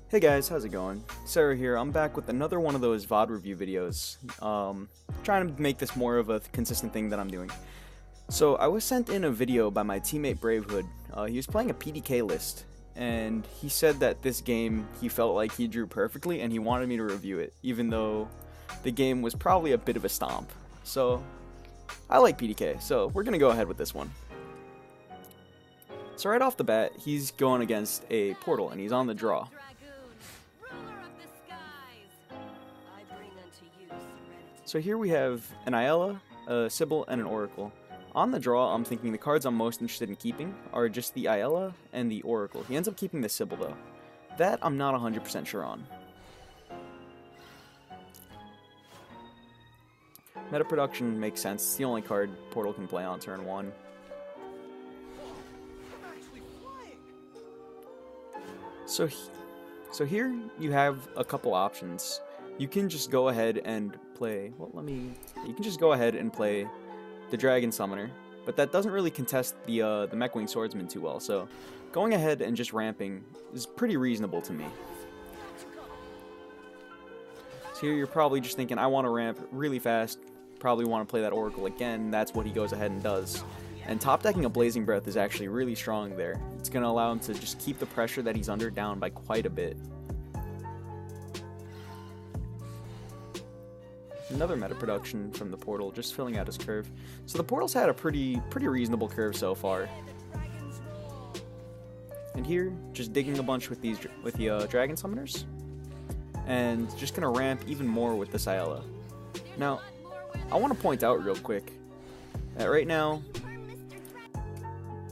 Hey guys, how's it going? Sarah here. I'm back with another one of those VOD review videos. Trying to make this more of a consistent thing that I'm doing. So I was sent in a video by my teammate Bravehood. He was playing a PDK list, and he said that this game he felt like he drew perfectly, and he wanted me to review it, even though the game was probably a bit of a stomp. So I like PDK, so we're gonna go ahead with this one. So right off the bat, he's going against a portal, and he's on the draw. So here we have an Ayala, a Sybil, and an Oracle. On the draw, I'm thinking the cards I'm most interested in keeping are just the Ayala and the Oracle. He ends up keeping the Sybil though. That I'm not 100% sure on. Meta production makes sense. It's the only card Portal can play on turn 1. So here you have a couple options. You can just go ahead and play, you can just go ahead and play the Dragon Summoner, but that doesn't really contest the Mechwing Swordsman too well, so going ahead and just ramping is pretty reasonable to me. So here you're probably just thinking, I want to ramp really fast, probably want to play that Oracle again. That's what he goes ahead and does. And top decking a Blazing Breath is actually really strong there. It's going to allow him to just keep the pressure that he's under down by quite a bit. Another meta production from the Portal, just filling out his curve. So the Portal's had a pretty reasonable curve so far. And here, just digging a bunch with the Dragon Summoners, and just gonna ramp even more with this Ayala. Now, I want to point out real quick that right now,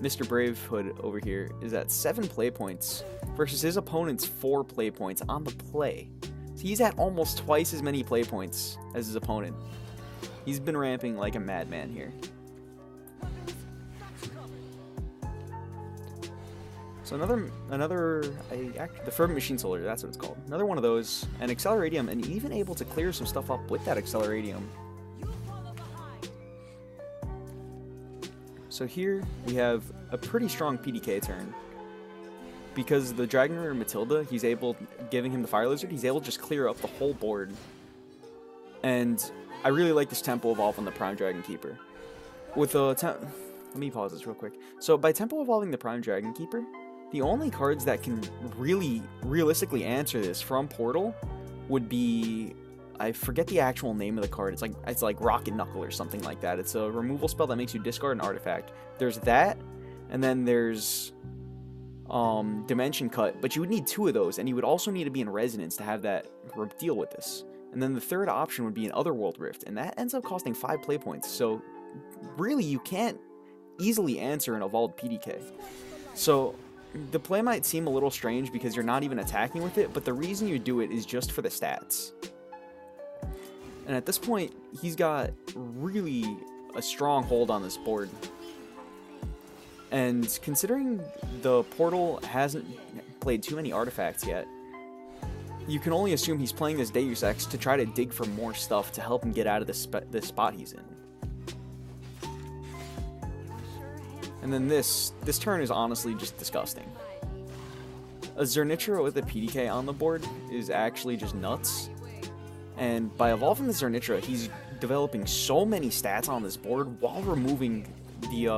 Mr. Bravehood over here is at 7 play points versus his opponent's 4 play points on the play. He's at almost twice as many play points as his opponent. He's been ramping like a madman here. So the Fervent Machine Solar, that's what it's called. Another one of those, an Acceleratium, and even able to clear some stuff up with that Acceleratium. So here we have a pretty strong PDK turn. Because the Dragon Rider Matilda, giving him the Fire Lizard, he's able to just clear up the whole board. And I really like this Tempo Evolve on the Prime Dragon Keeper. Let me pause this real quick. So by Tempo Evolving the Prime Dragon Keeper, the only cards that can really realistically answer this from Portal would be, I forget the actual name of the card. It's like Rocket Knuckle or something like that. It's a removal spell that makes you discard an artifact. There's that, and then there's Dimension Cut, but you would need 2 of those, and you would also need to be in Resonance to have that deal with this. And then the third option would be an Otherworld Rift, and that ends up costing 5 play points, so really you can't easily answer an evolved PDK. So the play might seem a little strange because you're not even attacking with it, but the reason you do it is just for the stats. And at this point, he's got really a strong hold on this board. And considering the Portal hasn't played too many artifacts yet, you can only assume he's playing this Deus Ex to try to dig for more stuff to help him get out of the spot he's in. And then this turn is honestly just disgusting. A Zernitra with a PDK on the board is actually just nuts. And by evolving the Zernitra, he's developing so many stats on this board while removing the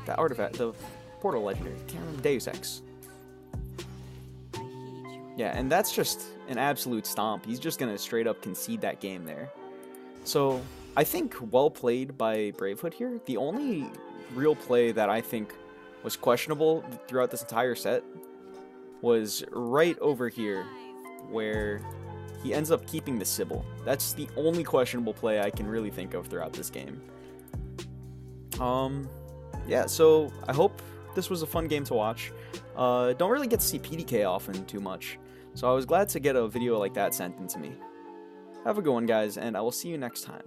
artifact, the Portal Legendary, can't remember, Deus Ex. Yeah, and that's just an absolute stomp. He's just gonna straight up concede that game there. So I think well played by Bravehood here. The only real play that I think was questionable throughout this entire set was right over here, where he ends up keeping the Sybil. That's the only questionable play I can really think of throughout this game. Yeah, so I hope this was a fun game to watch. Don't really get to see PDK often too much, so I was glad to get a video like that sent in to me. Have a good one, guys, and I will see you next time.